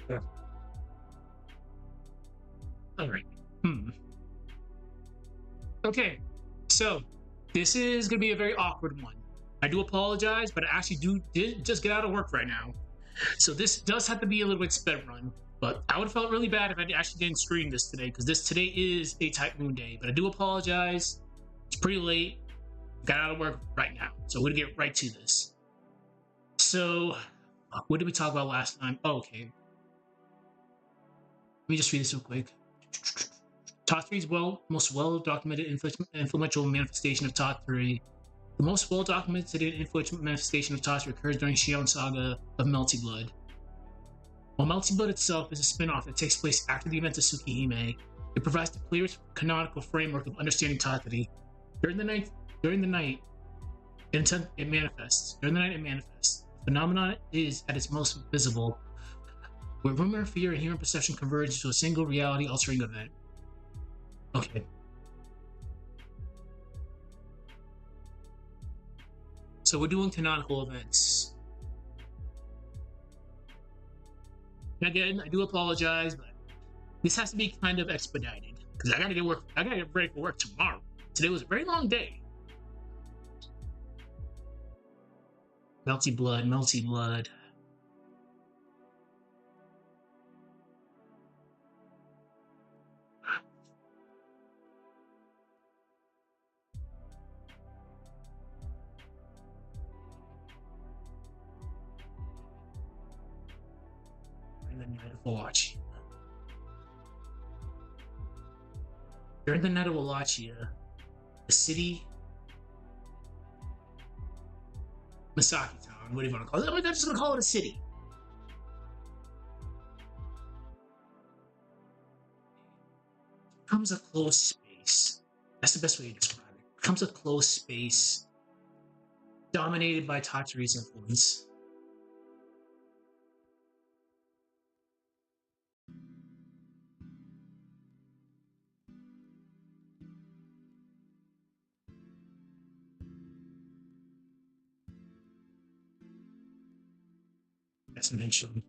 Yeah. All right. Hmm. Okay. So this is gonna be a very awkward one. I do apologize, but I actually did just get out of work right now. So this does have to be a little bit sped run. But I would have felt really bad if I actually didn't stream this today, because today is a Type Moon day. But I do apologize. It's pretty late. Got out of work right now. So we're gonna get right to this. So what did we talk about last time? Oh, okay. Let me just read this real quick. Tatari's most well-documented influential manifestation of Tatari. The most well-documented and influential manifestation of Tatari occurs during Sion Saga of Melty Blood. While Melty Blood itself is a spin-off that takes place after the events of Tsukihime, it provides the clearest canonical framework of understanding Tatari. During the night, it manifests. During the night, it manifests. The phenomenon is at its most visible, where rumor, fear, and human perception converge into a single reality-altering event. Okay. So we're doing canonical events. And again, I do apologize, but this has to be kind of expedited because I gotta get work. I gotta get ready for work tomorrow. Today was a very long day. Melty Blood, Melty Blood. And the Night of Wallachia. During the Night of Wallachia, the city, Misaki Town, what do you want to call it? I'm just gonna call it a city. Becomes a closed space. That's the best way to describe it. Becomes a closed space dominated by Tatari's influence. As mentioned.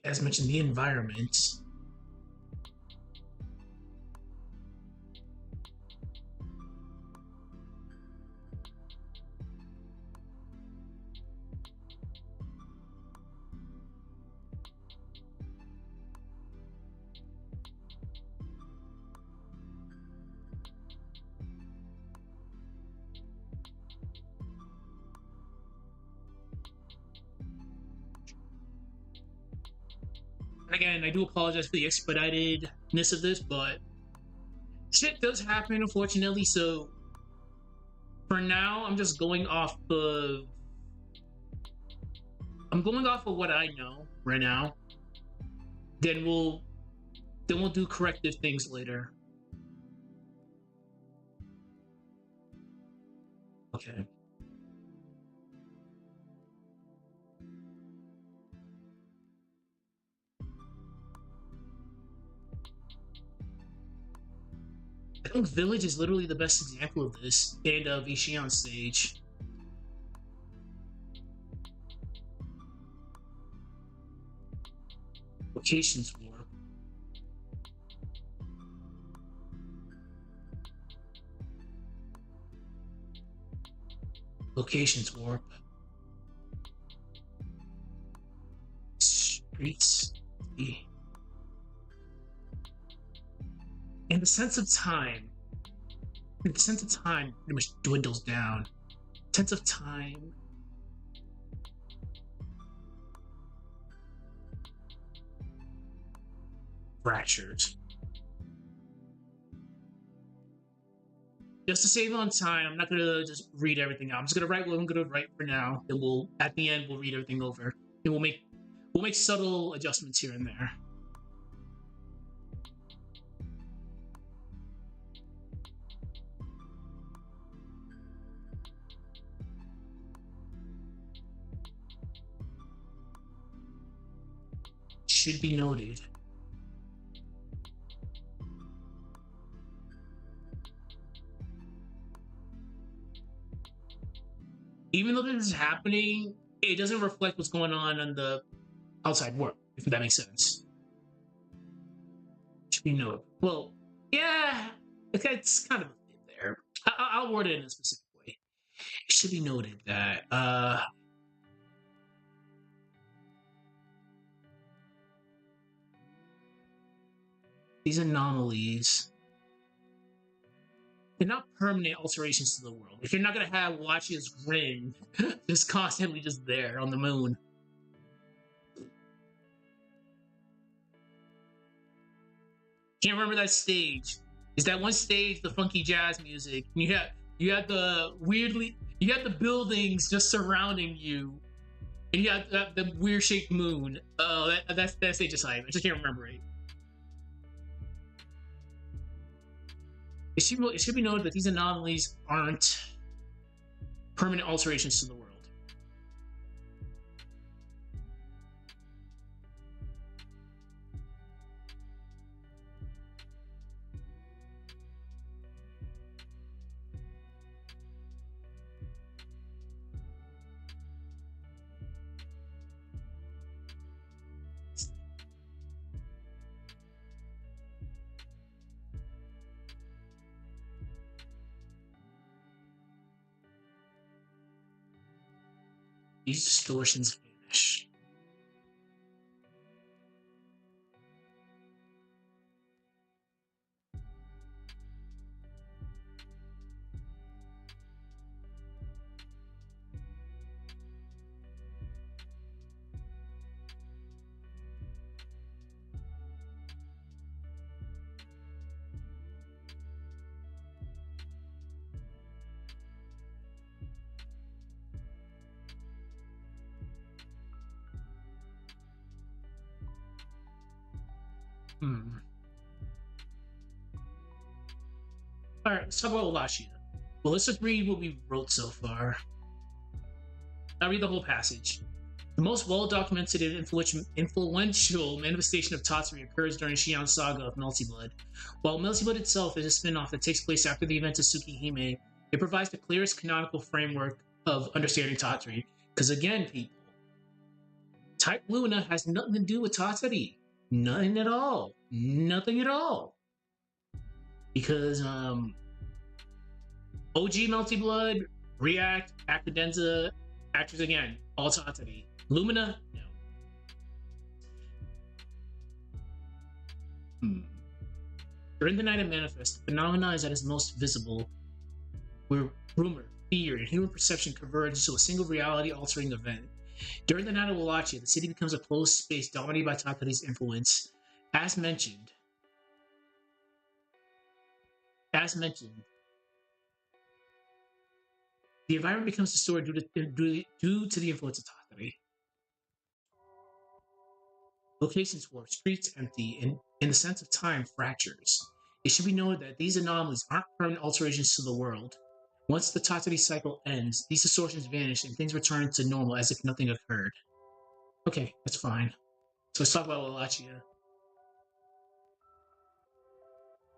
As mentioned, the environment. And again, I do apologize for the expeditedness of this, but shit does happen, unfortunately. So for now, I'm just going off of. I'm going off of what I know right now. Then we'll do corrective things later. Okay. I think Village is literally the best example of this, and Vichy on stage. Locations warp. Locations warp. Streets. And the sense of time. The sense of time pretty much dwindles down. Sense of time. Fractures. Just to save on time, I'm not gonna just read everything out. I'm just gonna write what I'm gonna write for now. And we'll at the end we'll read everything over. And we'll make subtle adjustments here and there. Should be noted. Even though this is happening, it doesn't reflect what's going on the outside world, if that makes sense. Should be noted. Well, yeah, it's kind of a thing there. I'll word it in a specific way. It should be noted that these anomalies, they're not permanent alterations to the world. If you're not gonna have Wachia's grin just constantly just there on the moon. Can't remember that stage. Is that one stage the funky jazz music? You had the buildings just surrounding you, and you had the weird shaped moon. Oh, that's that stage is hype. I just can't remember it. It should be noted that these anomalies aren't permanent alterations to the world. These distortions vanish. Alright, let's talk about Wallachia. Well, let's just read what we wrote so far. I'll read the whole passage. The most well-documented and influential manifestation of Tatari occurs during Shion's saga of Melty Blood. While Melty Blood itself is a spin-off that takes place after the events of Tsukihime, it provides the clearest canonical framework of understanding Tatari. Because again, people, Type Luna has nothing to do with Tatari. Nothing at all. Nothing at all. Because OG Melty Blood, React, Acrodenza, Actors again, all Tatari. Lumina, no. During the night of Manifest, the phenomena is at its most visible, where rumor, fear, and human perception converge into a single reality-altering event. During the night of Wallachia, the city becomes a closed space dominated by Tatari's influence. As mentioned, the environment becomes distorted due to the influence of Tatari. Locations warp, streets empty, and in the sense of time fractures. It should be noted that these anomalies aren't permanent alterations to the world. Once the Tatari cycle ends, these distortions vanish and things return to normal as if nothing occurred. Okay, that's fine. So let's talk about Wallachia.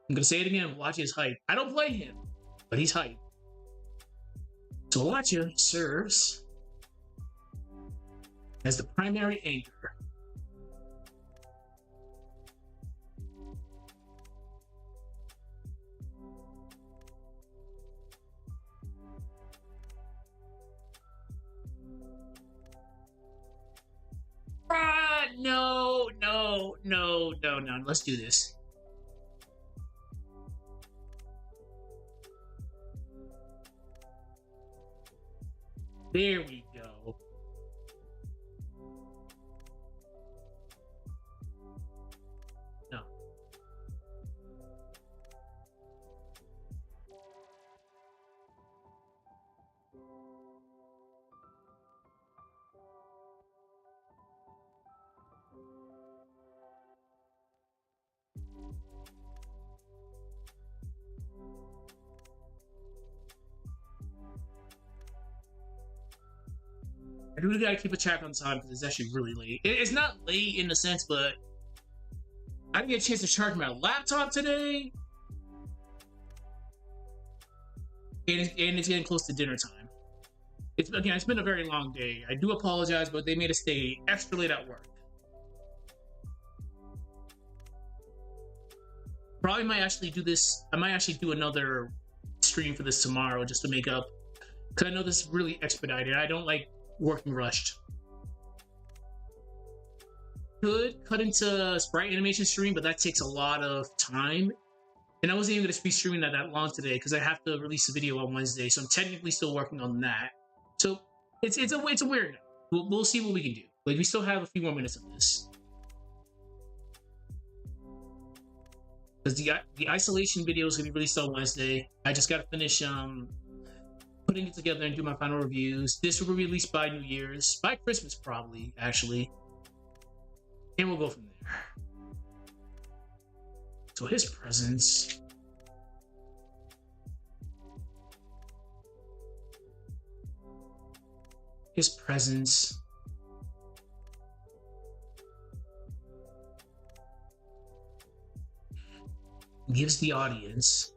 I'm gonna say it again, Wallachia is hype. I don't play him, but he's hype. So Wallachia serves as the primary anchor. No. Let's do this. There we go. No. I really gotta keep a track on time because it's actually really late. It's not late in the sense, but I didn't get a chance to charge my laptop today. And it's getting close to dinner time. It's been a very long day. I do apologize, but they made us stay extra late at work. Probably might actually do this. I might actually do another stream for this tomorrow just to make up, because I know this is really expedited. I don't like working rushed. Could cut into sprite animation stream, but that takes a lot of time. And I wasn't even going to be streaming that long today because I have to release a video on Wednesday, so I'm technically still working on that. So it's a weird night. We'll see what we can do. Like, we still have a few more minutes of this. Because the isolation video is going to be released on Wednesday. I just got to finish putting it together and do my final reviews. This will be released by New Year's, by Christmas probably, actually. And we'll go from there. So his presence. His presence. Gives the audience,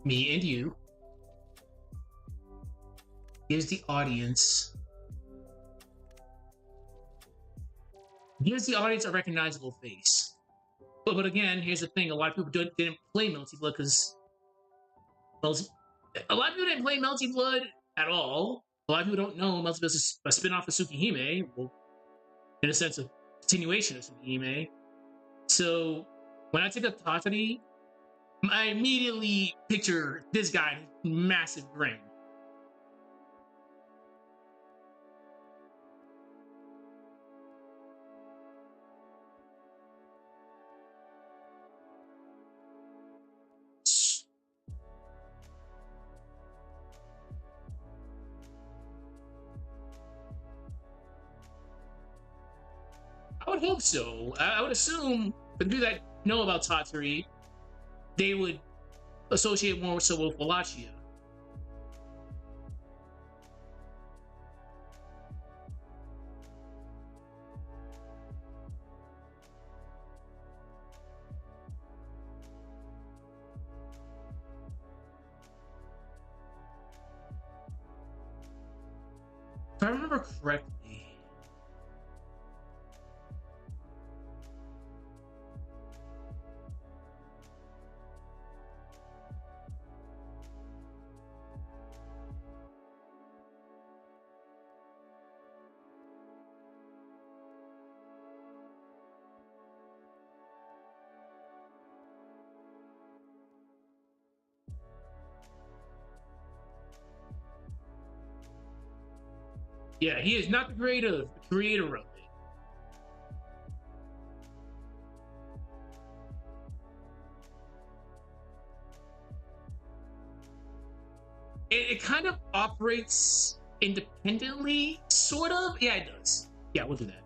me and you, gives the audience a recognizable face. But again, here's the thing: a lot of people didn't play Melty Blood because a lot of people didn't play Melty Blood at all. A lot of people don't know Melty Blood is a spin-off of Tsukihime, well, in a sense, a continuation of Tsukihime. So when I think of Tatari, I immediately picture this guy, massive grin. I would hope so. I would assume the people that know about Tatari, they would associate more so with Wallachia. If I remember correctly, yeah, he is not the creator of it. It kind of operates independently, sort of. Yeah, it does. Yeah, we'll do that.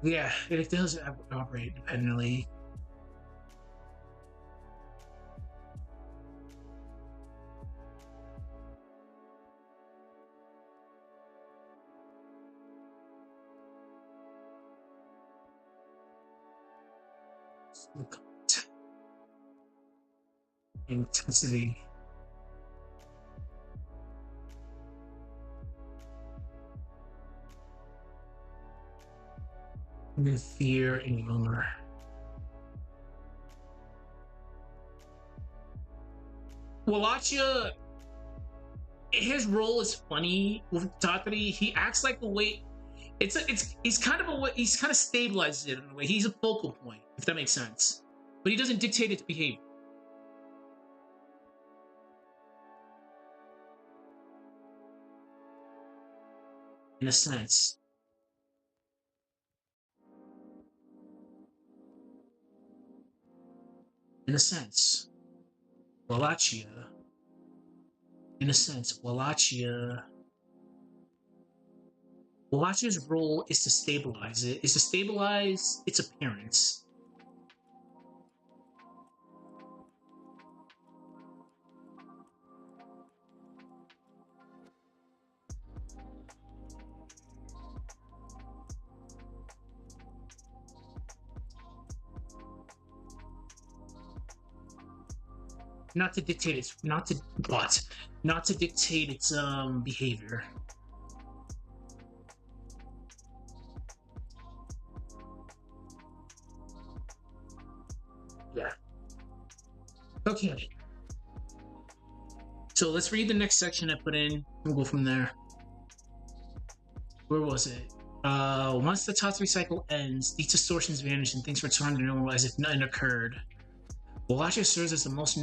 Yeah, it does operate independently. Intensity. With fear anymore. Wallachia, his role is funny with Tatari. He acts like the way he's kind of stabilizes it in a way. He's a focal point, if that makes sense. But he doesn't dictate its behavior. In a sense. In a sense. Wallachia. In a sense, Wallachia's role is to stabilize it, is to stabilize its appearance. not to dictate its not to dictate its behavior. Yeah. Okay. So let's read the next section I put in. We'll go from there. Where was it? Once the Tatari cycle ends, these distortions vanish and things return to normal as if nothing occurred. Wallachia serves as the most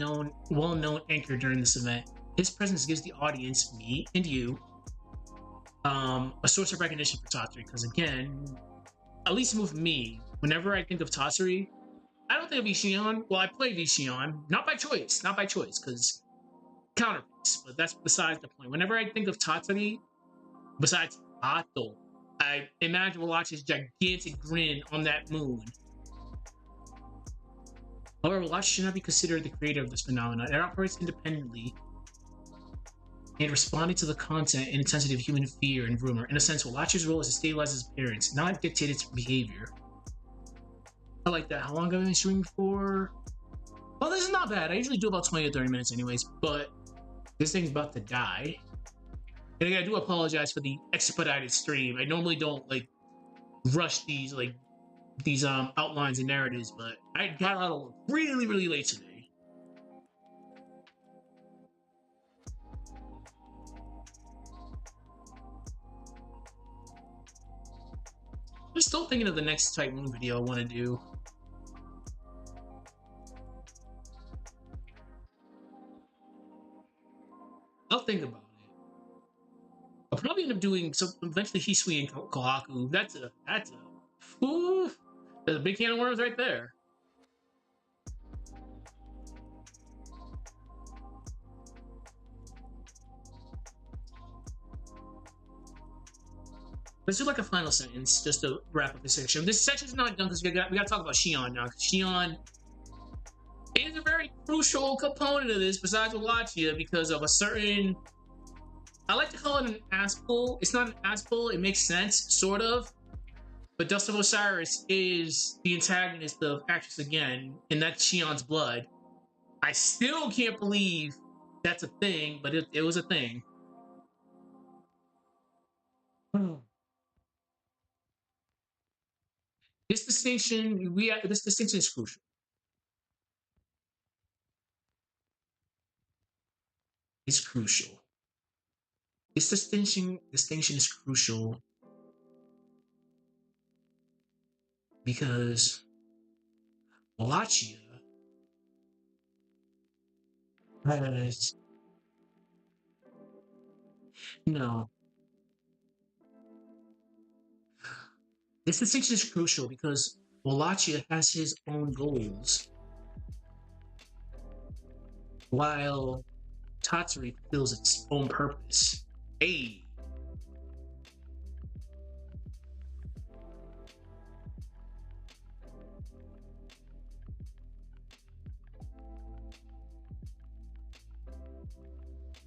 well-known anchor during this event. His presence gives the audience, me and you, a source of recognition for Tatari. Because again, at least with me, whenever I think of Tatari, I don't think of Sion. Well, I play Sion, not by choice, because counterpiece. But that's besides the point. Whenever I think of Tatari, besides Tato, I imagine Wallachia's gigantic grin on that moon. However, Wallachia should not be considered the creator of this phenomenon. It operates independently and responding to the content and intensity of human fear and rumor. In a sense, Wallachia's role is to stabilize his appearance, not dictate its behavior. I like that. How long have I been streaming for? Well, this is not bad. I usually do about 20 or 30 minutes anyways, but this thing's about to die. And again, I do apologize for the expedited stream. I normally don't like rush these outlines and narratives, but I got out of work really, really late today. I'm still thinking of the next Type Moon video I want to do. I'll think about it. I'll probably end up doing some eventually Hisui and Kohaku. That's a there's a big can of worms right there. Let's do like a final sentence just to wrap up this section. This section's not done because we got to talk about Sion now. Sion is a very crucial component of this besides Wallachia because of a certain, I like to call it an aspel. It's not an aspel, it makes sense, sort of. But Dust of Osiris is the antagonist of Actress Again, and that's Sion's blood. I still can't believe that's a thing, but it was a thing. This distinction is crucial. It's crucial. This distinction is crucial because Wallachia has no. This distinction is crucial because Wallachia has his own goals, while Tatari fulfills its own purpose. Hey.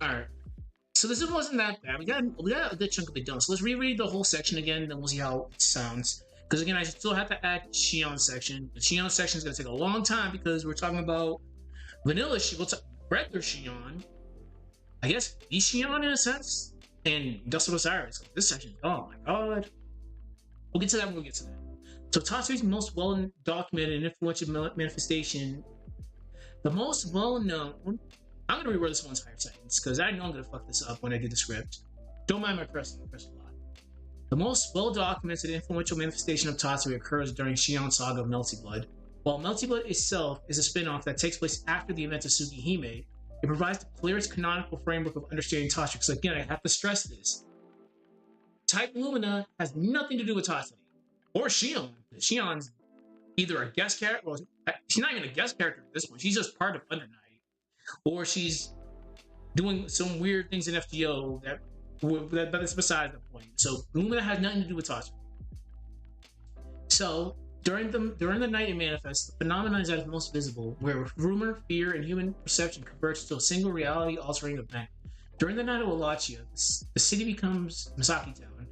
Alright. So this wasn't that bad. We got a good chunk of it done. So let's reread the whole section again, and then we'll see how it sounds. Because again, I still have to add Sion section. The Sion section is going to take a long time because we're talking about vanilla regular Sion. I guess Sion in a sense, and Dust of Osiris. This section, oh my god. We'll get to that when we get to that. So Tatari's most well-documented and influential manifestation, the most well-known. I'm gonna reword this one entire sentence because I know I'm gonna fuck this up when I do the script. Don't mind my press a lot. The most well-documented and influential manifestation of Tatari occurs during Shion's saga of Melty Blood. While Melty Blood itself is a spin-off that takes place after the event of Tsukihime, it provides the clearest canonical framework of understanding Tatari. So again, I have to stress this. Type Lumina has nothing to do with Tatari or Sion. Shion's either a guest character, well, she's not even a guest character at this point. She's just part of Under Night. Or she's doing some weird things in FGO but it's besides the point. So Lumina has nothing to do with Tatari. So during the night it manifests, the phenomenon is at its most visible, where rumor, fear, and human perception converge to a single reality-altering event. During the night of Wallachia, the city becomes Misaki Town. I'm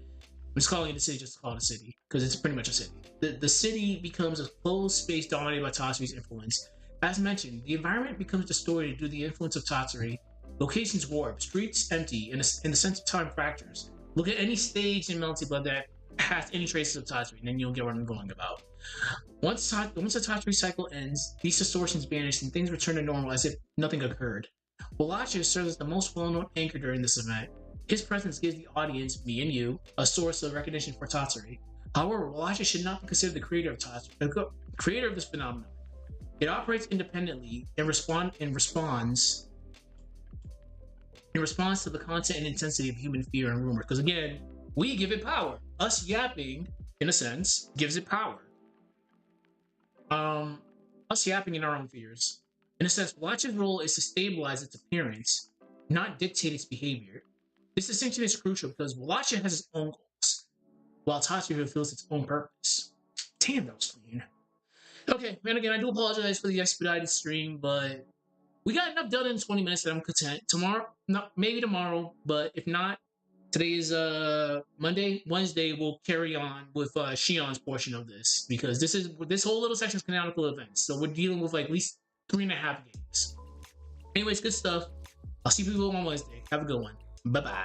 just calling it a city just to call it a city, because it's pretty much a city. The city becomes a closed space dominated by Tatari's influence. As mentioned, the environment becomes distorted due to the influence of Tatari. Locations warp, streets empty, and the sense of time fractures. Look at any stage in Melty Blood that has any traces of Tatari, and then you'll get what I'm going about. Once the Tatari cycle ends, these distortions vanish and things return to normal as if nothing occurred. Wallachia serves as the most well-known anchor during this event. His presence gives the audience, me and you, a source of recognition for Tatari. However, Wallachia should not be considered the creator of Tatari, the creator of this phenomenon. It operates independently and responds in response to the content and intensity of human fear and rumor. Because again, we give it power. Us yapping, in a sense, gives it power. Us yapping in our own fears. In a sense, Wallach's role is to stabilize its appearance, not dictate its behavior. This distinction is crucial because Wallachia has its own goals, while Tatari fulfills its own purpose. Damn, that was clean. Okay, and again, I do apologize for the expedited stream, but we got enough done in 20 minutes that I'm content. Tomorrow, maybe tomorrow, but if not, today is Monday. Wednesday, we'll carry on with Shion's portion of this because this whole little section is canonical events, so we're dealing with like at least 3.5 games. Anyways, good stuff. I'll see people on Wednesday. Have a good one. Bye bye.